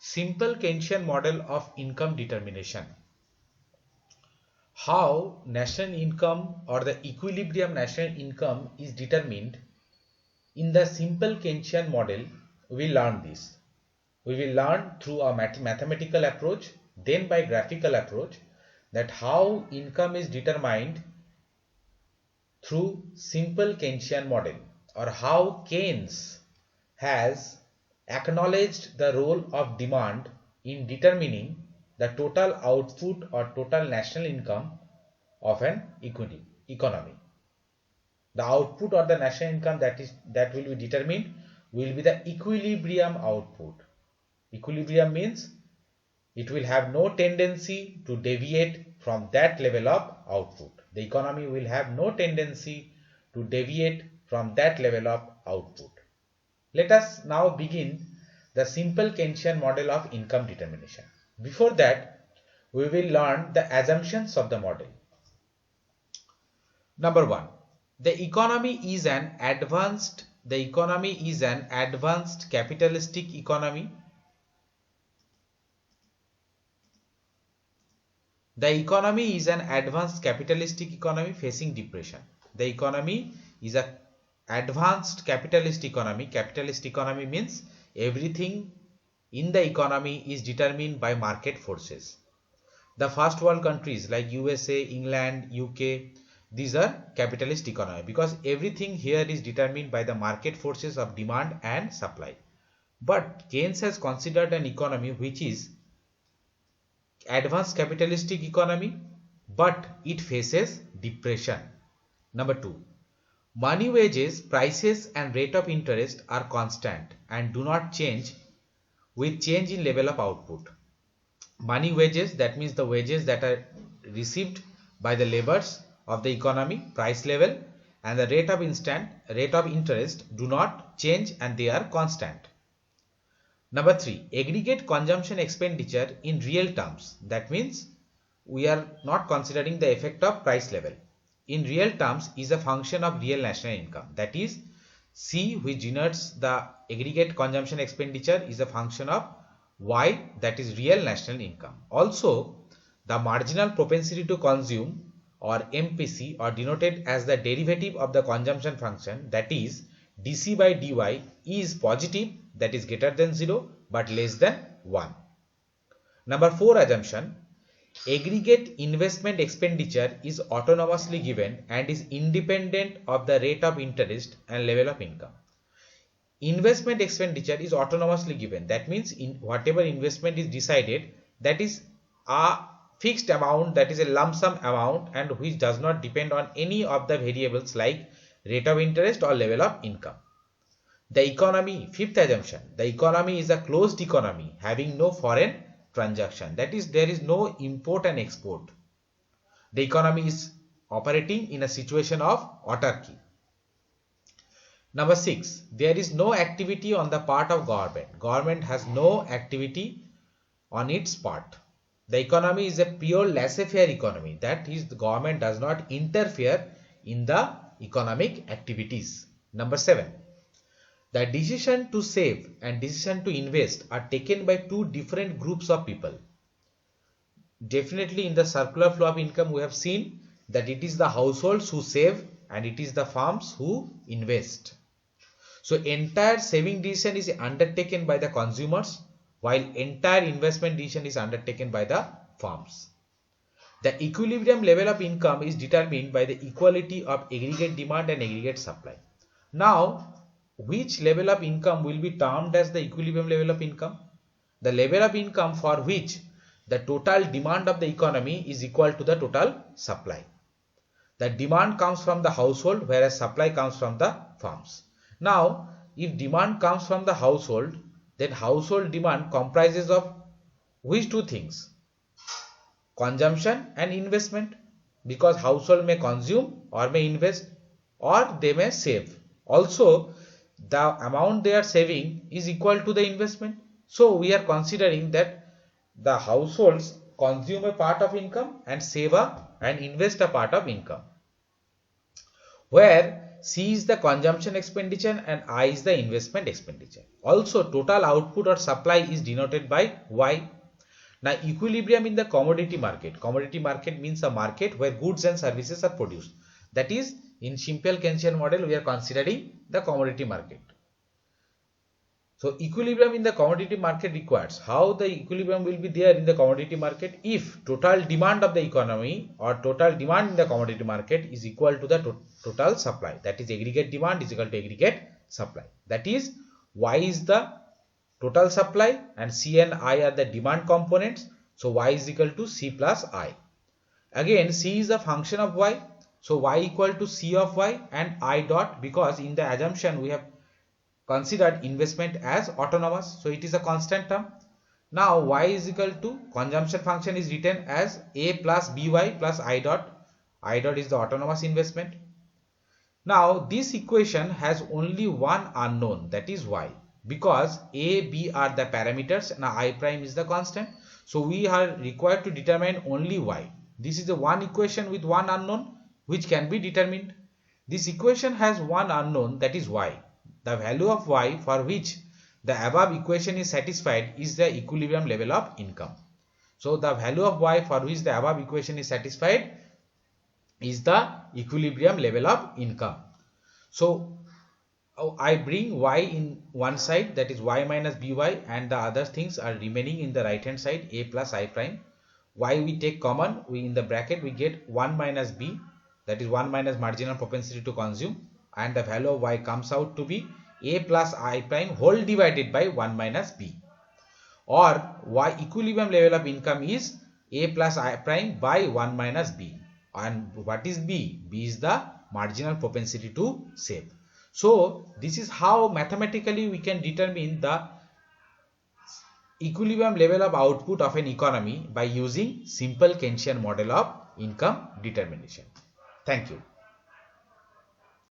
Simple Keynesian model of income determination. How national income or the equilibrium national income is determined. In the simple Keynesian model, we learn this. We will learn through a mathematical approach, then by graphical approach, that how income is determined through simple Keynesian model, or how Keynes has acknowledged the role of demand in determining the total output or total national income of an economy. The output or the national income that will be determined will be the equilibrium output. Equilibrium means it will have no tendency to deviate from that level of output. The economy will have no tendency to deviate from that level of output. Let us now begin the simple Keynesian model of income determination. Before that, we will learn the assumptions of the model. Number 1, the economy is an advanced capitalistic economy. The economy is an advanced capitalistic economy facing depression. The economy is an advanced capitalist economy. Capitalist economy means everything in the economy is determined by market forces. The first world countries like USA, England, UK, these are capitalist economy because everything here is determined by the market forces of demand and supply. But Keynes has considered an economy which is advanced capitalistic economy, but it faces depression. Number 2, money, wages, prices and rate of interest are constant and do not change with change in level of output. Money, wages, that means the wages that are received by the laborers of the economy, price level, and the rate of interest do not change and they are constant. Number 3, aggregate consumption expenditure in real terms. That means we are not considering the effect of price level. In real terms is a function of real national income. That is, C, which denotes the aggregate consumption expenditure, is a function of Y, that is real national income. Also, the marginal propensity to consume, or MPC, are denoted as the derivative of the consumption function, that is dC by dy is positive, that is greater than 0 but less than 1. Number 4 assumption, aggregate investment expenditure is autonomously given and is independent of the rate of interest and level of income. Investment expenditure is autonomously given. That means in whatever investment is decided, that is a fixed amount, that is a lump sum amount, and which does not depend on any of the variables like rate of interest or level of income. The economy, fifth assumption, the economy is a closed economy having no foreign transaction. That is, there is no import and export. The economy is operating in a situation of autarky. Number 6, there is no activity on the part of government. Government has no activity on its part. The economy is a pure laissez-faire economy. That is, the government does not interfere in the economic activities. Number 7, the decision to save and decision to invest are taken by two different groups of people. Definitely in the circular flow of income we have seen that it is the households who save and it is the firms who invest. So entire saving decision is undertaken by the consumers while entire investment decision is undertaken by the firms. The equilibrium level of income is determined by the equality of aggregate demand and aggregate supply. Now, which level of income will be termed as the equilibrium level of income? The level of income for which the total demand of the economy is equal to the total supply. The demand comes from the household whereas supply comes from the firms. Now, if demand comes from the household, then household demand comprises of which two things? Consumption and investment, because household may consume or may invest or they may save. Also, the amount they are saving is equal to the investment. So we are considering that the households consume a part of income and save and invest a part of income, where C is the consumption expenditure and I is the investment expenditure. Also, total output or supply is denoted by Y. Now, equilibrium in the commodity market. Commodity market means a market where goods and services are produced. That is, in simple Keynesian model, we are considering the commodity market. So, equilibrium in the commodity market requires how the equilibrium will be there in the commodity market if total demand of the economy or total demand in the commodity market is equal to the total supply. That is, aggregate demand is equal to aggregate supply. That is, Y is the total supply and C and I are the demand components. So, Y is equal to C plus I. Again, C is a function of Y. So, Y equal to C of Y and I dot, because in the assumption we have considered investment as autonomous. So, it is a constant term. Now, Y is equal to consumption function is written as A plus BY plus I dot. I dot is the autonomous investment. Now, this equation has only one unknown, that is Y, because A, B are the parameters and I prime is the constant. So, we are required to determine only Y. This is the one equation with one unknown which can be determined. This equation has one unknown, that is Y. The value of Y for which the above equation is satisfied is the equilibrium level of income. So, the value of Y for which the above equation is satisfied is the equilibrium level of income. So, I bring Y in one side, that is Y minus BY, and the other things are remaining in the right hand side, A plus I prime. Y we take common, we in the bracket we get 1 minus B, that is 1 minus marginal propensity to consume, and the value of Y comes out to be A plus I prime whole divided by 1 minus B, or Y equilibrium level of income is A plus I prime by 1 minus B. And what is B? B is the marginal propensity to save. So, this is how mathematically we can determine the equilibrium level of output of an economy by using simple Keynesian model of income determination. Thank you.